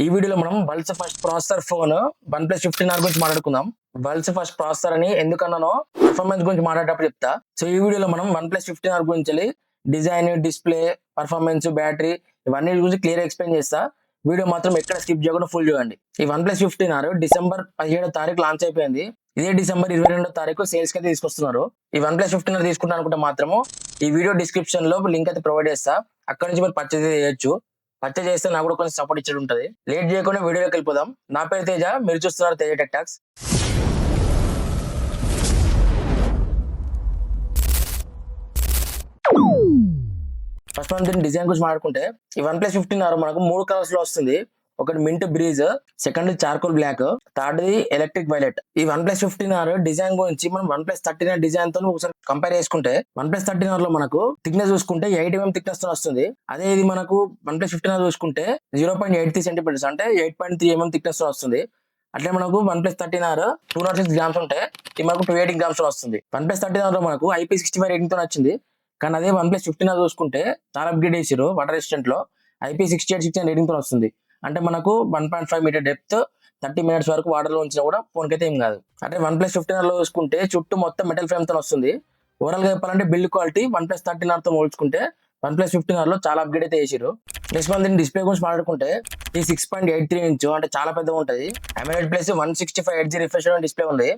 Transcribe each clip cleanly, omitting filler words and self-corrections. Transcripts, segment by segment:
ఈ వీడియోలో మనం world's first processor phone OnePlus 15R గురించి మాట్లాడుకుందాం. వరల్డ్స్ ఫస్ట్ ప్రాసెసర్ అని ఎందుకన్నానో పర్ఫార్మెన్స్ గురించి మాట్లాడేటప్పుడు చెప్తా. సో ఈ వీడియోలో మనం OnePlus 15R గురించి డిజైన్, డిస్ప్లే, పర్ఫార్మెన్స్, బ్యాటరీ ఇవన్నీ గురించి క్లియర్ ఎక్స్ప్లెయిన్ చేస్తా. వీడియో మాత్రం ఎక్కడ స్కిప్ చేయకుండా ఫుల్ చూడండి. ఈ OnePlus 15R డిసెంబర్ 17వ తారీఖు లాంచ్ అయిపోయింది. ఇదే డిసెంబర్ 22వ తారీఖు సేల్స్ కి అయితే తీసుకొస్తున్నారు. ఈ OnePlus 15R తీసుకుంటా అనుకుంటే మాత్రము ఈ వీడియో డిస్క్రిప్షన్ లో లింక్ అయితే ప్రొవైడ్ చేస్తా. అక్కడ నుంచి మీరు పర్చేజ్ చేయొచ్చు. పర్చేజ్ చేస్తే నాకు కూడా కొంచెం సపోర్ట్ ఇచ్చేది ఉంటుంది. లేట్ చేయకుండా వీడియోలోకి వెళ్ళిపోదాం. నా పేరు తేజ, మీరు చూస్తున్నారు తేజ టెక్ టాక్స్. ఫస్ట్ మనం దీని డిజైన్ గురించి మాట్లాడుకుంటే ఈ OnePlus 15R మనకు 3 కలర్స్ లో వస్తుంది. ఒకటి mint breeze, second charcoal black, third electric violet. ఈ OnePlus 15R డిజైన్ గురించి మనం OnePlus 13 డిజైన్ తో ఒకసారి కంపేర్ చేసుకుంటే OnePlus 13R లో మనకు థిక్నెస్ చూసుకుంటే 8mm థిక్నెస్ తో వస్తుంది. అదే ఇది మనకు OnePlus 15R చూసుకుంటే 0.83 సెంటీమీటర్స్ అంటే 8.3mm థిక్నెస్ తో వస్తుంది. అట్లే మనకు OnePlus 13R 206 గ్రామ్స్ ఉంటే ఇది మనకు 280 గ్రామ్స్ తో వస్తుంది. OnePlus 13R లో మనకు IP65 రేటింగ్ తో వచ్చింది. కానీ అదే OnePlus 15R చూసుకుంటే చాలా అప్గ్రేడ్ చేసారు. వాటర్ రెసిస్టెంట్ లో IP68 రేటింగ్ తో వస్తుంది. అంటే మనకు 1.5 మీటర్ డెప్త్ 30 మినిట్స్ వరకు వాటర్ లో ఉంచినా కూడా ఫోన్ అయితే ఏం కాదు. అంటే OnePlus 15R లో చూసుకుంటే చుట్టూ మొత్తం మెటల్ ఫ్రేమ్ తో వస్తుంది. ఓవరాల్ గా చెప్పాలంటే బిల్డ్ క్వాలిటీ OnePlus 13R తో పోల్చుకుంటే OnePlus 15R లో చాలా అప్గ్రేడ్ అయితే చేసారు. నెక్స్ట్ మనం దీని డిస్ప్లే గురించి మాట్లాడుకుంటే ఈ 6.83 ఇంచ్ అంటే చాలా పెద్దగా ఉంటుంది. AMOLED plus 165 Hz refresh display ఉంది.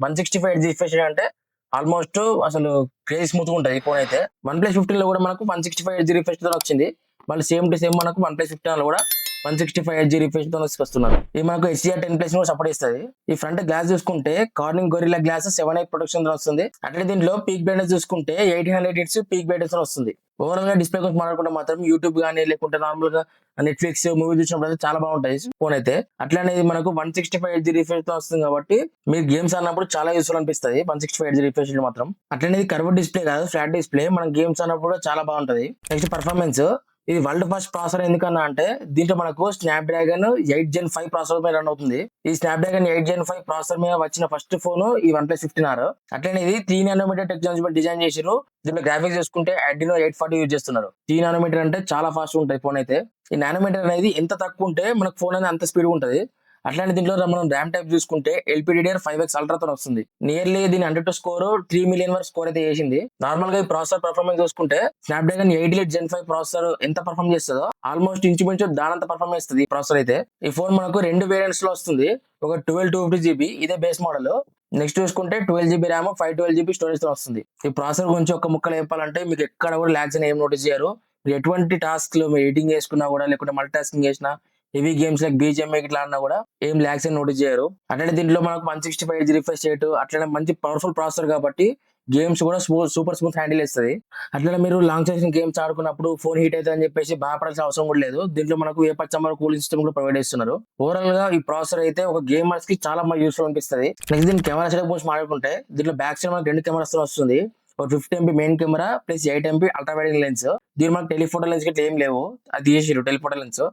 165 Hz రిఫ్రెష్ అంటే ఆల్మోస్ట్ అసలు క్రేజీ స్మూత్ గా ఉంటుంది ఈ ఫోన్ అయితే. OnePlus 15 లో కూడా మనకు 165 Hz రిఫ్రెష్ తో వచ్చింది. మళ్ళీ సేమ్ టు సేమ్ మనకు OnePlus 15R లో కూడా 165 Hz రిఫ్రెష్ తో వస్తున్నారు. ఇది మనకు HDR10+ కూడా సపోర్ట్ ఇస్తుంది. ఈ ఫ్రంట్ గ్లాస్ చూసుకుంటే Corning Gorilla glass 7i protection తో వస్తుంది. అట్లే దీంట్లో పీక్ బ్రైట్నెస్ చూసుకుంటే 1800 nits పీక్ బ్రైట్నెస్ తో వస్తుంది. ఓవరాల్ గా డిస్ప్లే గురించి మాట్లాడుకుంటే మాత్రం యూట్యూబ్ గానీ లేకుంటే నార్మల్ గా నెట్ఫ్లిక్స్ మూవీ చూసినప్పుడు అయితే చాలా బాగుంటాయి ఫోన్ అయితే. అట్లానే మనకు 165 Hz రిఫ్రెష్ తో వస్తుంది కాబట్టి మీరు గేమ్స్ ఆడినప్పుడు చాలా యూస్ఫుల్ అనిపిస్తుంది 165 Hz రిఫ్రెష్ మాత్రం. అట్లనే ఇది కర్వ్ డిస్ప్లే కాదు, ఫ్లాట్ డిస్ప్లే. మనం గేమ్స్ ఆడినప్పుడు చాలా బాగుంటది. నెక్స్ట్ పర్ఫార్మెన్స్, ఇది వరల్డ్ ఫస్ట్ ప్రాసెసర్ ఎందుకన్నా అంటే దీంట్లో మనకు స్నాప్డ్రాగన్ 8 Gen 5 ప్రాసెసర్ మీద రన్ అవుతుంది. ఈ స్నాప్డ్రాగన్ 8 Gen 5 ప్రాసెసర్ మీద వచ్చిన ఫస్ట్ ఫోన్ ఈ OnePlus 15R. అట్లనే ఇది 3nm టెక్నాలజీ మీద డిజైన్ చేసారు. దీంట్లో గ్రాఫిక్స్ చూసుకుంటే Adreno 840 యూజ్ చేస్తున్నారు. 3nm అంటే చాలా ఫాస్ట్ ఉంటుంది ఫోన్ అయితే. ఈ నానోమీటర్ అనేది ఎంత తక్కువ ఉంటే మనకు ఫోన్ అనేది అంత స్పీడ్ ఉంటుంది. అట్లానే దీంట్లో మనం ర్యామ్ టైప్ చూసుకుంటే LPDDR5X Ultra తో వస్తుంది. నియర్లీ దీని 100 స్కోర్ 3 మిలియన్ వరకు స్కోర్ అయితే చేసింది. నార్మల్ గా ఈ ప్రాసెసర్ పర్ఫార్మెన్స్ చూసుకుంటే స్నాప్డ్రాగన్ 8 Gen 5 ప్రాసెసర్ ఎంత పర్ఫార్మ్ చేస్తుందో ఆల్మోస్ట్ ఇంచుమించు దానంత పర్ఫార్మ్ చేస్తుంది ఈ ప్రాసెసర్ అయితే. ఈ ఫోన్ మనకు 2 వేరియంట్స్ లో వస్తుంది. ఒక 12/250GB ఇదే బేస్ మోడల్. నెక్స్ట్ చూసుకుంటే 12GB ర్యామ్ 512GB స్టోరేజ్ తో వస్తుంది. ఈ ప్రాసెసర్ గురించి ఒక ముక్కలు చెప్పాలంటే మీకు ఎక్కడ కూడా ల్యాగ్స్ అని ఏం నోటీస్ చేయరు. మీరు ఎటువంటి టాస్క్ లో మీరు ఎడిటింగ్ చేసుకున్నా కూడా లేకుంటే మల్టీ టాస్కింగ్ చేసినా హెవీ గేమ్స్ లైక్ BGMI ఇట్లా ఆడినా కూడా ఏం ల్యాగ్స్ అని నోటీస్ చేయరు. అట్లనే దీంట్లో మనకు 165 Hz రిఫ్రెష్ రేట్, అట్లనే మంచి పవర్ఫుల్ ప్రాసెసర్ కాబట్టి గేమ్స్ కూడా సూపర్ స్మూత్ హ్యాండిల్ చేస్తుంది. అట్లనే మీరు లాంగ్ సెషన్ గేమ్స్ ఆడుకున్నప్పుడు ఫోన్ హీట్ అవుతుంది అని చెప్పేసి బాధపడాల్సిన అవసరం కూడా లేదు. దీంట్లో మనకు వేపచ్చమ్మర్ కూలింగ్ సిస్టమ్ కూడా ప్రొవైడ్ చేస్తున్నారు. ఓవరాల్ గా ఈ ప్రాసెసర్ అయితే ఒక గేమర్స్ కి చాలా యూస్ఫుల్ అనిపిస్తుంది. నెక్స్ట్ దీని కెమెరా సెటప్ గురించి మాట్లాడుకుంటే దీంట్లో బ్యాక్ సైడ్ మనకు 2 కెమెరాస్ వస్తుంది. ఒక 50MP main camera plus 8MP ultra wide lens. దీని మనకు టెలిఫోటో లెన్స్ గిట్లా ఏం లేవు, అది తీసేసారు టెలిఫోటో లెన్స్.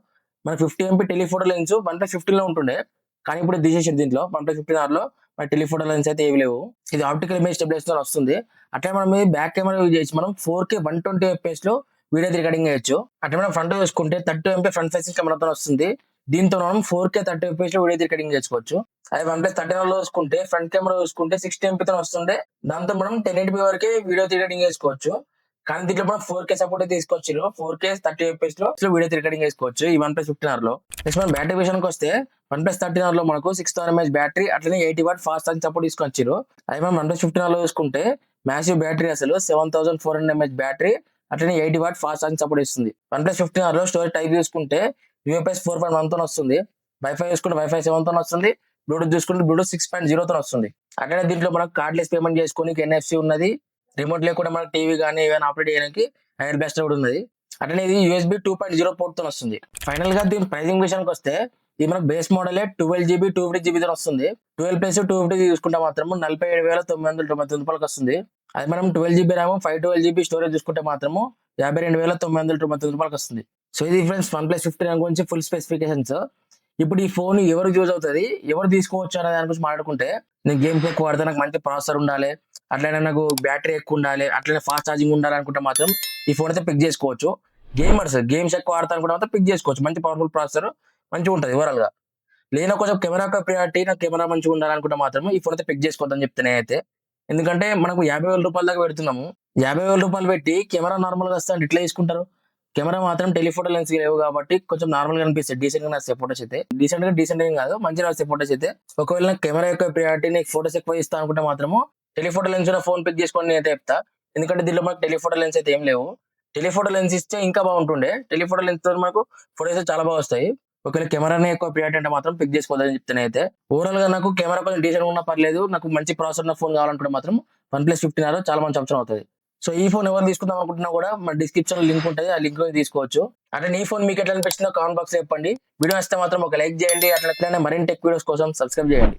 మన 50MP టెలిఫోటో లెన్స్ OnePlus 15 లో ఉంటుండే, కానీ ఇప్పుడు తీసేసారు. దీంట్లో OnePlus 15R లో మన టెలిఫోటో లెన్స్ అయితే ఏవి లేవు. ఇది ఆప్టికల్ ఇమేజ్ స్టెబిలైజేషన్ వస్తుంది. అట్లా మనం బ్యాక్ కెమెరా యూజ్ చేసి మనం 4K 120fps లో వీడియో రికార్డింగ్ చేయొచ్చు. అట్లా మనం ఫ్రంట్ చూసుకుంటే 30MP ఫ్రంట్ ఫేసింగ్ కెమెరాతో వస్తుంది. దీంతో మనం 4K 30fps లో వీడియో రికార్డింగ్ చేసుకోవచ్చు. అదే OnePlus 13 లో చూసుకుంటే ఫ్రంట్ కెమెరా చూసుకుంటే 60MP తో వస్తుంది. దాంతో మనం 1080p వరకే వీడియో రికార్డింగ్ చేసుకోవచ్చు. కానీ దీంట్లో మనం 4K సపోర్ట్ తీసుకోవచ్చు. 4K 30fps లో వీడియో రికార్డింగ్ చేసుకోవచ్చు ఈ OnePlus 15R లో. నెక్స్ట్ మనం బ్యాటరీ విషయానికి వస్తే OnePlus 13R లో మనకు 6000 mAh బ్యాటరీ, అట్లనే 80W ఫాస్ట్ ఛార్జింగ్ సపోర్ట్ తీసుకొచ్చారు. అదే మనం OnePlus 15R లో చూసుకుంటే మ్యాసివ్ బ్యాటరీ, అసలు 7400 mAh బ్యాటరీ, అట్లనే 80W ఫాస్ట్ ఛార్జింగ్ సపోర్ట్ ఇస్తుంది. OnePlus 15R లో స్టోరేజ్ టైప్ చూసుకుంటే UFS 4.1 తో వస్తుంది. వైఫై చూసుకుంటే Wi-Fi 7 తో వస్తుంది. బ్లూటూత్ చూసుకుంటే Bluetooth 6.0 తో వస్తుంది. అట్లనే దీంట్లో మనకు కార్డ్లెస్ పేమెంట్ చేసుకోనికి NFC ఉన్నది. రిమోట్ లేకుండా మనకు టీవీ కానీ ఏమైనా ఆపరేట్ చేయడానికి ఎయిర్ బ్లాస్టర్ కూడా ఉన్నది. అట్లనే ఇది USB 2.0 పోర్ట్ తో వస్తుంది. ఫైనల్ గా దీని ప్రైసింగ్ విషయానికి వస్తే ఇది మనకు బేస్ మోడలే 12GB 250GB తో వస్తుంది. 12 ప్లస్ 250 చూసుకుంటే మాత్రం 47,999 రూపాయలకు వస్తుంది. అది మనం 12GB ర్యామ్ 512GB స్టోరేజ్ చూసుకుంటే మాత్రము 52,999 రూపాయలకు వస్తుంది. సో ఇది ఫ్రెండ్స్ OnePlus 15 గురించి ఫుల్ స్పెసిఫికేషన్స్. ఇప్పుడు ఈ ఫోన్ ఎవరికి యూజ్ అవుతుంది, ఎవరు తీసుకోవచ్చు అనే దాని గురించి మాట్లాడుకుంటే, నేను గేమ్స్ ఎక్కువ ఆడితే నాకు మంచి ప్రాసెసర్ ఉండాలి, అట్లనే నాకు బ్యాటరీ ఎక్కువ ఉండాలి, అట్లనే ఫాస్ట్ ఛార్జింగ్ ఉండాలి అనుకుంటే మాత్రం ఈ ఫోన్ అయితే పిక్ చేసుకోవచ్చు. గేమ్స్ ఎక్కువ ఆడతా అనుకుంటే మాత్రం పిక్ చేసుకోవచ్చు. మంచి పవర్ఫుల్ ప్రాసెసర్ మంచిగా ఉంటుంది ఓవరాల్ గా. నేను కొంచెం కెమెరా ప్రియారిటీ, నాకు కెమెరా మంచిగా ఉండాలనుకుంటే మాత్రం ఈ ఫోన్ అయితే పిక్ చేసుకోవద్దని చెప్తాను నేనైతే. ఎందుకంటే మనకు 50,000 రూపాయల దాకా పెడుతున్నాము. 50,000 రూపాయలు పెట్టి కెమెరా నార్మల్‌గా వస్తదా అంటే ఎట్లా తీసుకుంటారు? కెమెరా మాత్రం టెలిఫోటో లెన్స్ లేవు కాబట్టి కొంచెం నార్మల్‌గా అనిపిస్తాయి. డీసెంట్‌గానే వస్తాయి ఫోటోస్ అయితే. డీసెంట్ ఏం కాదు. మంచిగానే వస్తాయి ఫోటోస్ అయితే. ఒకవేళ నాకు కెమెరా ఎక్కువ ప్రియారిటీ, నీకు ఫోటోస్ ఎక్కువ ఇస్తా అనుకుంటే మాత్రము టెలిఫోటో లెన్స్ ఉన్న ఫోన్ పిక్ చేసుకోండి నేనైతే చెప్తా. ఎందుకంటే దీంట్లో మనకు టెలిఫోటో లెన్స్ అయితే ఏం లేవు. టెలిఫోటో లెన్స్ ఇస్తే ఇంకా బాగుంటుండే. టెలిఫోటో లెన్స్‌తో మనకు ఫోటోస్ చాలా బాగా వస్తాయి. ఒకవేళ కెమెరానే ఎక్కువ ప్రియారిటీ అంటే మాత్రం పిక్ చేసుకోవద్దని చెప్తాను నేనైతే. ఓవరాల్ గా నాకు కెమెరా కొంచెం డీసెంట్‌గా ఉన్నా పర్లేదు. నాకు మంచి ప్రాసెసర్ ఉన్న ఫోన్ కావాలనుకుంటే మాత్రం OnePlus 15R చాలా మంచి ఆప్షన్ అవుతది. సో ఈ ఫోన్ ఎవరు తీసుకుందాం అనుకుంటున్నా కూడా మన డిస్క్రిప్షన్ లో లింక్ ఉంటది. ఆ లింక్ లో తీసుకోవచ్చు. అంటే నీ ఫోన్ మీకు ఎట్లా అనిపించిందో కామెంట్ బాక్స్ లో చెప్పండి. వీడియో నచ్చితే మాత్రం ఒక లైక్ చేయండి. అట్లనే మరిన్ని టెక్ వీడియోస్ కోసం సబ్స్క్రైబ్ చేయండి.